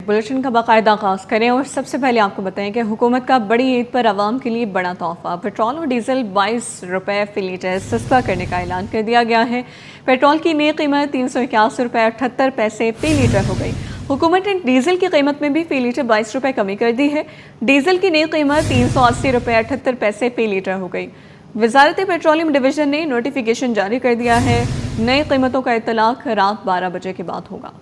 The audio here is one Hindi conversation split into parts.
बुलेटिन का बाकायदा आगाज़ करें और सबसे पहले आपको बताएं कि हुकूमत का बड़ी ईद पर आवाम के लिए बड़ा तोहफा। पेट्रोल और डीजल 22 रुपये फ़ी लीटर सस्ता करने का ऐलान कर दिया गया है। पेट्रोल की नई कीमत 381 रुपये 78 पैसे फ़ी लीटर हो गई। हुकूमत ने डीजल की कीमत में भी फ़ी लीटर 22 रुपये कमी कर दी है। डीजल की नई कीमत 380 रुपये 78 पैसे फ़ी लीटर हो गई। वजारत पेट्रोलियम डिवीज़न ने नोटिफिकेशन जारी कर दिया है। नई कीमतों का इत्तलाक रात 12 बजे के बाद होगा।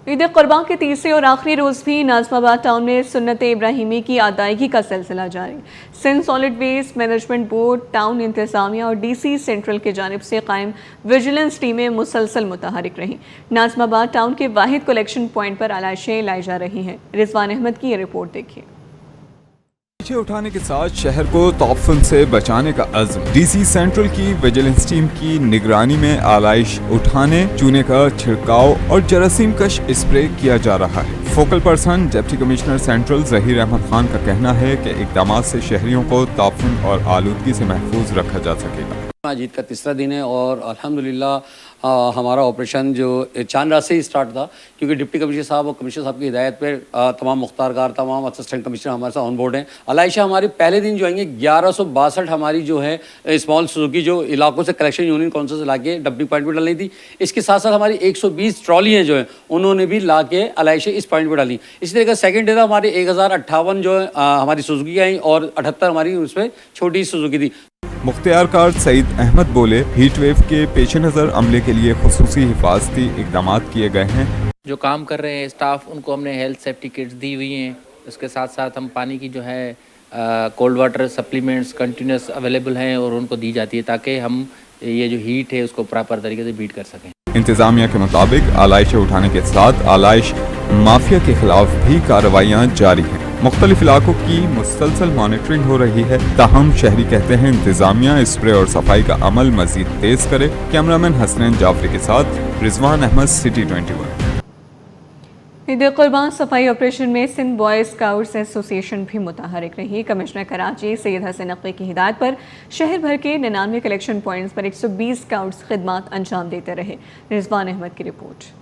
ईद कुर्बान के तीसरे और आखिरी रोज़ भी नाज़िमाबाद टाउन में सुन्नत इब्राहिमी की अदायगी का सिलसिला जारी। Sindh solid waste management board, town इंतज़ामिया और DC सेंट्रल की जानिब से कायम विजिलेंस टीमें मुसलसल मुतहरिक रहीं। नाज़िमाबाद टाउन के वाहिद कलेक्शन पॉइंट पर आलाइशें लाई जा रही हैं। रिजवान अहमद की ये रिपोर्ट देखिए। उठाने के साथ शहर को तौफन से बचाने का अज़्म। DC सेंट्रल की विजिलेंस टीम की निगरानी में आलाइश उठाने, चूने का छिड़काव और जरासीम कश स्प्रे किया जा रहा है। Focal person deputy commissioner central Zaheer Ahmed Khan का कहना है कि इक़दामात से शहरियों को तौफन और आलूदगी से महफूज रखा जा सकेगा। आज ईद का तीसरा दिन है और अल्हम्दुलिल्लाह हमारा ऑपरेशन जो चांद रात से ही स्टार्ट था, क्योंकि डिप्टी कमिश्नर साहब और कमिश्नर साहब की हिदायत पर तमाम मुख्तारकार, तमाम असिस्टेंट कमिश्नर हमारे साथ ऑन बोर्ड हैं। अलाइशा हमारी पहले दिन जो आएंगे 1162 हमारी जो है स्मॉल सुजुकी जो इलाकों से कलेक्शन यूनियन काउंसिल से ला के डब्बी पॉइंट पर डालनी थी। इसके साथ साथ हमारी 120 ट्रॉलियाँ जो हैं उन्होंने भी ला के अलाइशे इस पॉइंट पर डाली। इसी तरह का सेकेंड डे था हमारे 1058 जो है हमारी सुजुकी आई और 78 हमारी उसमें छोटी सुजुकी थी। मुख्तियारकार सईद अहमद बोले, हीट वेव के पेश नज़र अमले के लिए खुसूसी हिफाजती इक़दाम किए गए हैं। जो काम कर रहे हैं स्टाफ, उनको हमने हेल्थ सेफ्टी किट्स दी हुई हैं। उसके साथ साथ हम पानी की जो है cold water supplements continuous available हैं और उनको दी जाती है ताकि हम ये जो हीट है उसको प्रॉपर तरीके से बीट कर सकें। इंतज़ामिया के मुताबिक आलाइशें उठाने के साथ आलाइश माफिया के खिलाफ भी कार्रवाइयाँ जारी हैं। मुख्तलिफ इलाकों की मुसलसल मॉनिटरिंग हो रही है। ताहम शहरी कहते हैं इंतज़ामिया स्प्रे और सफाई का अमल मजीद तेज करे। कैमरामैन हसनैन जाफरी के साथ रिजवान अहमद, सिटी 21। ईद कुर्बान सफाई ऑपरेशन में सिंध बॉय स्काउट्स एसोसिएशन भी मुतहरिक रही। कमिश्नर कराची सैयद हसन नकवी की हिदायत पर शहर भर के 99 कलेक्शन पॉइंट्स पर 120 स्काउट्स खिदमात अंजाम देते रहे। रिजवान अहमद की रिपोर्ट।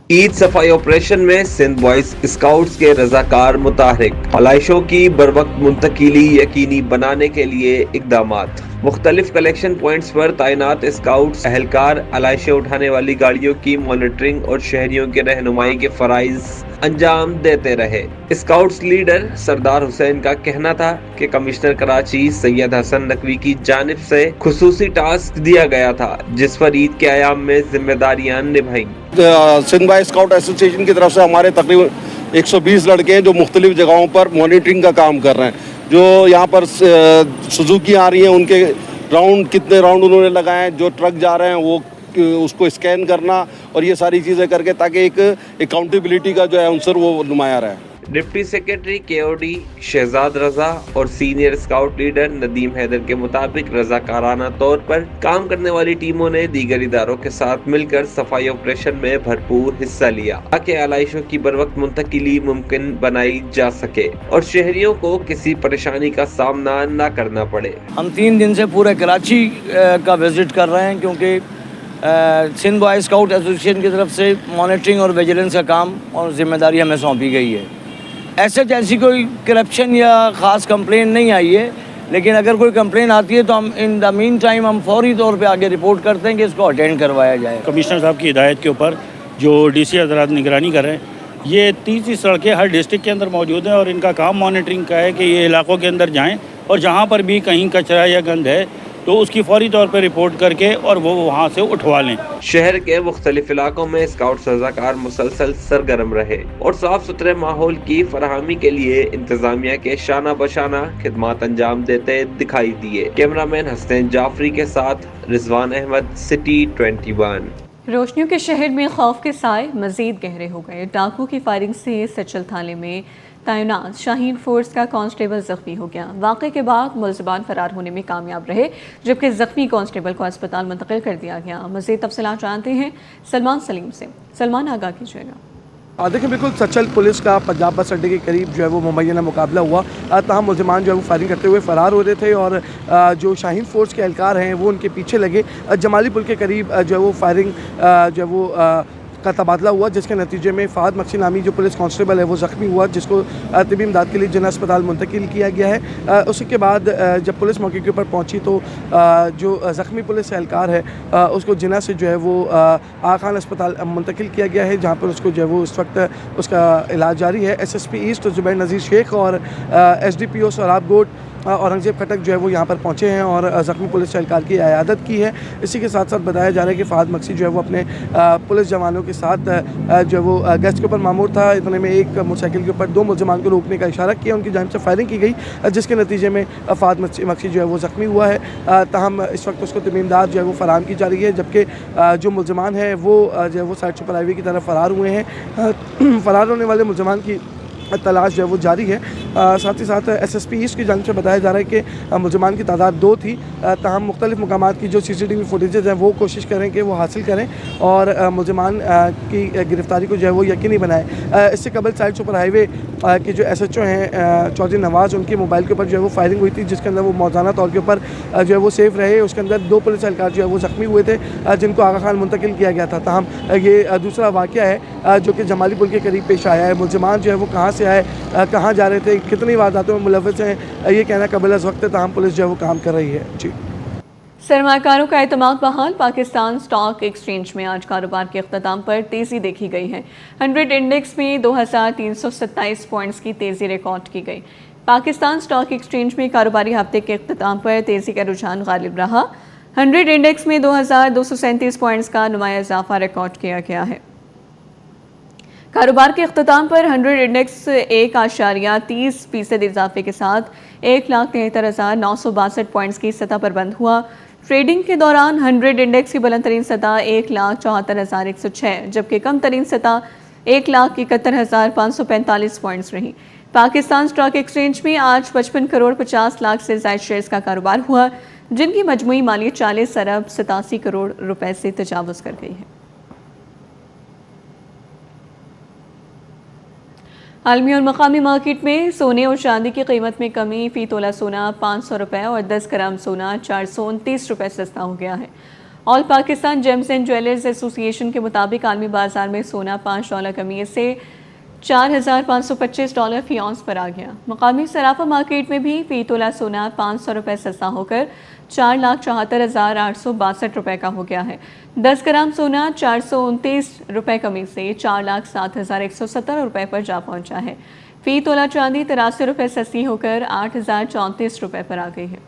ईद सफाई ऑपरेशन में सिंध बॉयज स्काउट्स के रजाकार मुताहरिक। अलाइशों की बरवक्त मुंतकिली यकीनी बनाने के लिए इकदामात। मुख्तलिफ कलेक्शन पॉइंट्स पर तैनात स्काउट्स एहलकार अलाइशें उठाने वाली गाड़ियों की मॉनिटरिंग और शहरियों के रहनुमाई के फराइज अंजाम देते रहे। स्काउट्स लीडर सरदार हुसैन का कहना था कि कमिश्नर कराची सैयद हसन नकवी की जानिब से खुसूसी टास्क दिया गया था, जिस पर ईद के आयाम में जिम्मेदारियां निभाई। सिंध बॉय स्काउट एसोसिएशन की तरफ से हमारे तकरीबन 120 लड़के हैं जो मुख्तलिफ जगहों पर मॉनिटरिंग का काम कर रहे हैं। जो यहाँ पर सुजुकी आ रही है उनके राउंड, कितने राउंड उन्होंने लगाए हैं, जो ट्रक जा रहे हैं वो उसको स्कैन करना और ये सारी चीज़ें करके ताकि एक अकाउंटेबिलिटी का जो है अंसर वो नुमाया रहे। Deputy secretary KOD Shahzad Raza और senior scout leader Nadeem Haider के मुताबिक रजाकाराना तौर पर काम करने वाली टीमों ने दीगर इदारों के साथ मिलकर सफाई ऑपरेशन में भरपूर हिस्सा लिया ताकि आलाइशों की बरवक्त मुंतकिली मुमकिन बनाई जा सके और शहरियों को किसी परेशानी का सामना न करना पड़े। हम 3 दिन से पूरे कराची का विजिट कर रहे हैं क्योंकि सिंध बॉय स्काउट एसोसिएशन की तरफ से मॉनिटरिंग और विजिलेंस का काम और जिम्मेदारी हमें सौंपी गई है। ऐसे जैसी कोई करप्शन या ख़ास कंप्लेन नहीं आई है, लेकिन अगर कोई कंप्लेन आती है तो हम इन द मीन टाइम हम फौरी तौर पे आगे रिपोर्ट करते हैं कि इसको अटेंड करवाया जाए। कमिश्नर साहब की हिदायत के ऊपर जो DC हज़रात निगरानी कर रहे हैं, ये 30 सड़कें हर डिस्ट्रिक्ट के अंदर मौजूद हैं और इनका काम मॉनिटरिंग का है कि ये इलाकों के अंदर जाएँ और जहाँ पर भी कहीं कचरा या गंद है तो उसकी फौरी तौर पर रिपोर्ट करके और वो वहाँ से उठवा लें। शहर के मुख्तलिफ इलाकों में स्काउट्स रजाकार मुसलसल सरगर्म रहे और साफ सुथरे माहौल की फराहमी के लिए इंतजामिया के शाना बशाना खिदमात अंजाम देते दिखाई दिए। कैमरामैन हसनैन जाफरी के साथ रिजवान अहमद, सिटी 21। रोशनियों के शहर में खौफ के साए मजीद गहरे हो गए। डाकू की फायरिंग से सचल थाने में तैनात शाहीन फोर्स का कांस्टेबल जख्मी हो गया। वाक़े के बाद मुलज़िमान फरार होने में कामयाब रहे, जबकि जख्मी कांस्टेबल को अस्पताल मुंतकिल कर दिया गया। मज़ीद तफसीलात जानते हैं सलमान सलीम से। सलमान, आगाह कीजिएगा। देखिए बिल्कुल सचल पुलिस का पंजाब बस अड्डे के करीब जो है वो मुबैना मुकाबला हुआ। तमाम मुल्ज़िमान जो है वो फायरिंग करते हुए फ़रार हो रहे थे और जो शाहीन फोर्स के एहलकार हैं वो उनके पीछे लगे। जमाली पुल के करीब जो है वो फायरिंग जो है वो का तबादला हुआ, जिसके नतीजे में फ़ाहद मक्सी नामी जो पुलिस कांस्टेबल है वो ज़ख्मी हुआ, जिसको तिबी इमदाद के लिए जिला अस्पताल मुंतकिल किया गया है। उसके बाद जब पुलिस मौके के ऊपर पहुंची तो जो ज़ख्मी पुलिस एहलकार है उसको जिना से जो है वो आगा खान अस्पताल मुंतकिल किया गया है, जहाँ पर उसको जो है वो इस वक्त उसका इलाज जारी है। SSP ईस्ट ज़ुबैर नज़ीर शेख और SDPO सोराब गोट औरंगजेब खटक जो है वो यहाँ पर पहुँचे हैं और ज़ख्मी पुलिस एहलकार की इयादत की है। इसी के साथ साथ बताया जा रहा है कि फ़ाहद मक्सी जो है वो अपने पुलिस जवानों के साथ जो है वो गश्त के ऊपर मामूर था। इतने में एक मोटरसाइकिल के ऊपर 2 मुल्ज़िमान को रोकने का इशारा किया, उनकी जानिब से फायरिंग की गई, जिसके नतीजे में फ़ाहद मक्सी जो है वो ज़ख्मी हुआ है। ताहम इस वक्त उसको तिबी इमदाद जो है वो फराहम की जा रही है, जबकि जो मुल्ज़िमान हैं वो जो है वो साइड सुपर हाईवे की तरफ फ़रार हुए हैं। फ़रार होने वाले मुल्ज़िमान की तलाश जो है वो जारी है। साथ ही साथ SSP ईस्ट की जानिब से बताया जा रहा है कि मुल्ज़िमान की तादाद 2 थी। ताहम मुख्तलिफ़ मकामात की जो CCTV फुटेजेज़ हैं वो कोशिश करें कि वो हासिल करें और मुल्ज़िमान की गिरफ़्तारी को जो है वो यकीनी बनाएं। इससे कबल साइड सुपर हाईवे के जो SHO हैं चौधरी नवाज़, उनके मोबाइल के ऊपर जो है वो फायरिंग हुई थी, जिसके अंदर वो मौज़ाना तौर के ऊपर जो है वो सेफ रहे। उसके अंदर 2 पुलिस एहलकार जो है वो ज़ख्मी हुए थे, जिनको आगा खान मुंतकिल किया गया था। ताहम ये दूसरा वाक़या है जो कि जमाली पुल के करीब पेश आया है। मुल्ज़िमान जो है वो कहाँ से आए, कहाँ जा रहे थे, कितनी वारदातों में मुलव्वस हैं, ये कहना काबिल वक्त है। ताहम पुलिस जो है वो काम कर रही है। जी, सरमाकारों का एतमाद बहाल। पाकिस्तान स्टॉक एक्सचेंज में आज कारोबार के अख्ताम पर तेज़ी देखी गई है। 100 इंडेक्स में 2327 पॉइंट्स की तेज़ी रिकॉर्ड की गई। पाकिस्तान स्टॉक एक्सचेंज में कारोबारी हफ्ते के अख्ताम पर तेज़ी का रुझान गालिब रहा। 100 इंडेक्स में 2237 पॉइंट्स का नुमाया इजाफा रिकॉर्ड किया गया है। कारोबार के अख्ताम पर 100 इंडेक्स 1.30% इजाफे के साथ 1,73,962 पॉइंट्स की सतह पर बंद हुआ। ट्रेडिंग के दौरान 100 इंडेक्स की बुलंद तरीन सतह 1,74,106, जबकि कम तरीन सतह 1,71,545 पॉइंट्स रही। पाकिस्तान स्टॉक एक्सचेंज में आज 55 करोड़ 50 लाख से ज़ायद शेयर्स का कारोबार हुआ, जिनकी मजमूई मालियत 40 अरब 87 करोड़ रुपए से तजावुज़ कर गई है। आलमी और मकामी मार्केट में सोने और चांदी की कीमत में कमी। फ़ी तोला सोना 500 रुपये और 10 ग्राम सोना 429 रुपये सस्ता हो गया है। All Pakistan James and jewellers association के मुताबिक आलमी बाजार में सोना $5 कमी से $4,525 फ़ी औंस पर आ गया। मकामी सराफा मार्केट में भी फ़ी तोला सोना 500 रुपये सस्ता होकर 4,74,862 रुपये का हो गया है। 10 ग्राम सोना 429 रुपये कमी से 4,07,170 रुपये पर जा पहुंचा है। फ़ी तोला चांदी 83 रुपये सस्ती होकर 8,034 रुपये पर आ गई है।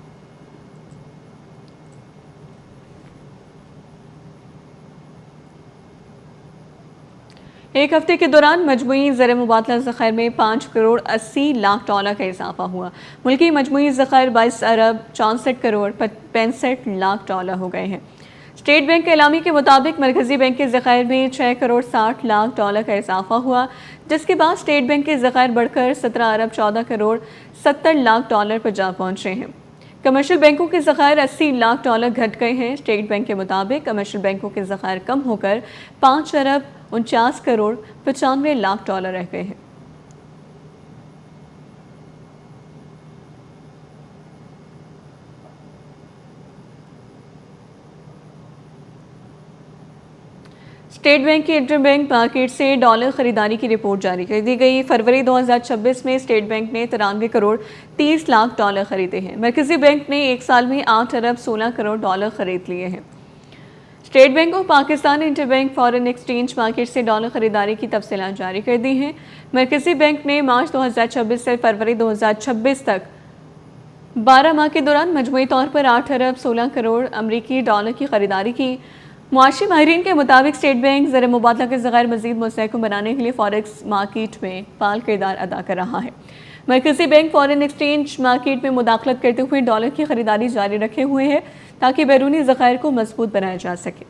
एक हफ्ते के दौरान मजमूई ज़र मुबादला ज़ख़ायर में 5 करोड़ 80 लाख डॉलर का इजाफा हुआ। मुल्की मजमूई ज़ख़ायर 22 अरब 64 करोड़ 65 लाख डॉलर हो गए हैं। स्टेट बैंक के एलामी के मुताबिक मरकज़ी बैंक के ज़ख़ायर में 6 करोड़ 60 लाख डॉलर का इजाफा हुआ, जिसके बाद स्टेट बैंक के ज़ख़ायर बढ़कर 17 अरब 14 करोड़ 70 लाख डॉलर पर जा पहुँचे हैं। कमर्शियल बैंकों के ज़ख़ायर 80 लाख डॉलर घट गए हैं। स्टेट बैंक के मुताबिक कमर्शियल बैंकों के ज़ख़ायर कम होकर 5 अरब 49 करोड़ 95 लाख डॉलर रह गए हैं। स्टेट बैंक की इंटरबैंक मार्केट से डॉलर खरीदारी की रिपोर्ट जारी कर दी गई। फरवरी 2026 में स्टेट बैंक ने 93 करोड़ 30 लाख डॉलर खरीदे हैं। मरकजी बैंक ने एक साल में 8 अरब 16 करोड़ डॉलर खरीद लिए हैं। स्टेट बैंक ऑफ पाकिस्तान ने इंटरबैंक फॉरेन एक्सचेंज मार्केट से डॉलर खरीदारी की तफसीलात जारी कर दी हैं। मरकजी बैंक ने मार्च 2026 से फरवरी 2026 तक 12 माह के दौरान मजमूई तौर पर 8 अरब 16 करोड़ अमरीकी डॉलर की खरीदारी की। मुआशी माहिरीन के मुताबिक स्टेट बैंक ज़र मुबादला के ज़ख़ायर मज़ीद मुस्तहकम बनाने के लिए फॉरेक्स मार्केट में फाल किरदार अदा कर रहा है। मरकज़ी बैंक फॉरेन एक्सचेंज मार्केट में मुदाखलत करते हुए डॉलर की खरीदारी जारी रखे हुए है, ताकि बैरूनी ज़ख़ायर को मजबूत बनाया जा सके।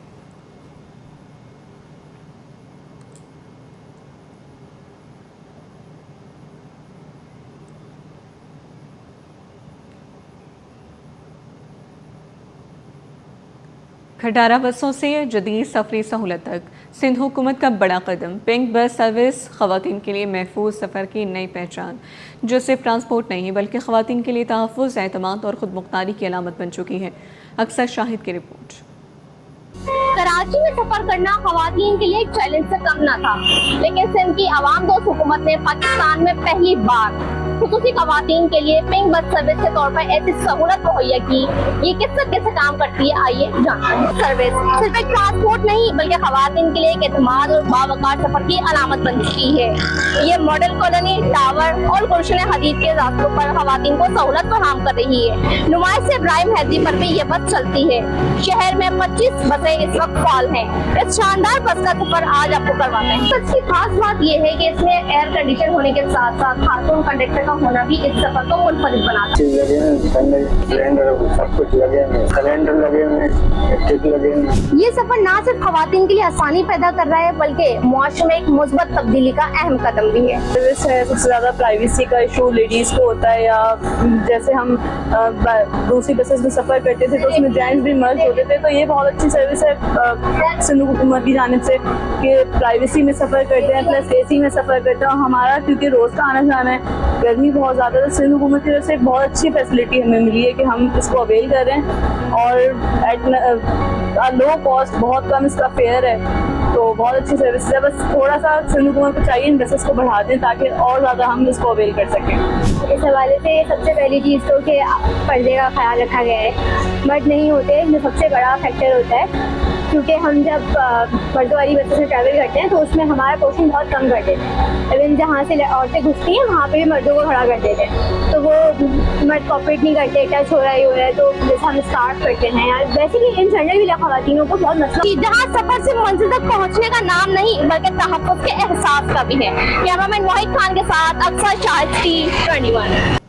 खटारा बसों से जदीद सफरी सहूलत तक सिंध हुकूमत का बड़ा कदम। पिंक बस सर्विस खवातीन के लिए महफूज सफ़र की नई पहचान, जो सिर्फ ट्रांसपोर्ट नहीं बल्कि खवातीन के लिए तहफ़्फ़ुज़, एतमाद और ख़ुद मुख्तारी की अलामत बन चुकी है। अक्सर शाहिद की रिपोर्ट। कराची में सफर करना खवातीन के लिए एक चैलेंज से कम न था, लेकिन सिंध की आवाम दोस्त हुकूमत ने पाकिस्तान में पहली बार खुसूसी खवातीन के लिए पिंक बस सर्विस के तौर पर ऐसी सहूलत मुहैया की। ये किस तरीके से काम करती है, आइए जानते हैं। सर्विस सिर्फ एक ट्रांसपोर्ट नहीं बल्कि खवातीन के लिए एक एतमाद और बावकार सफर की अलामत बन चुकी है। ये मॉडल कॉलोनी, टावर और गुलशन हदीद के रास्तों पर खवातीन को सहूलत फराहम कर रही है। नुमाइश से इब्राहिम हैदरी पर भी ये बस चलती है। शहर में 25 बसें इस वक्त फाल हैं। इस शानदार बस का सफर आज आपको करवाते हैं। सबसे खास बात ये है कि इसमें एयर कंडीशन होने के साथ साथ खातून कंडक्टर का होना भी इस सफर को मुनफरिद बनाता है। सब कुछ लगे हैं, सिलेंडर लगे हैं, लगे हैं। ये सफर न सिर्फ खवातीन के लिए आसानी पैदा कर रहा है बल्कि मुआशरे में एक मुस्बत तब्दीली का अहम कदम भी है। सर्विस है, सबसे ज्यादा प्राइवेसी का इशू लेडीज को होता है, या जैसे हम दूसरी बसेस में सफर करते थे तो उसमें जेंट्स भी मर्ज होते थे, तो ये बहुत अच्छी सर्विस है सिंध हुकूमत की जानिब से कि प्राइवेसी में सफर करते हैं, प्लस AC में सफर करते हैं। हमारा क्योंकि रोज का आना जाना है, गर्मी बहुत ज़्यादा, तो सिंध हुकूमत की तरफ से बहुत अच्छी फैसिलिटी हमें मिली है कि हम इसको अवेल कर रहे हैं और एट लो कॉस्ट बहुत कम इसका फेयर है, तो बहुत अच्छी सर्विस है। बस थोड़ा सा सिंध हुकूमत को चाहिए इन बसेस को बढ़ा दें ताकि और ज़्यादा हम इसको अवेल कर सकें। इस हवाले से सबसे पहली चीज़ तो कि पर्दे का ख्याल रखा गया है, मर्द नहीं होते, जो सबसे बड़ा फैक्टर होता है, क्योंकि हम जब मर्दों वाली बसों से ट्रैवल करते हैं तो उसमें हमारा पोर्शन बहुत कम कर देते हैं। इवन जहाँ से औरतें घुसती हैं वहाँ पे भी मर्दों को खड़ा कर देते हैं, तो वो मर्द कॉपरेट नहीं करते, टच हो रहा है, तो जैसे हम स्टार्ट करते हैं यार, वैसे भी इन जनरल भी खवातीनों को बहुत मसला, जहाँ सफर से मंजिल तक पहुँचने का नाम नहीं बल्कि तहफ़्फ़ुज़ के एहसास का भी है। कैमरामैन वाहिद खान के साथ अक्सर शाहिद, 21।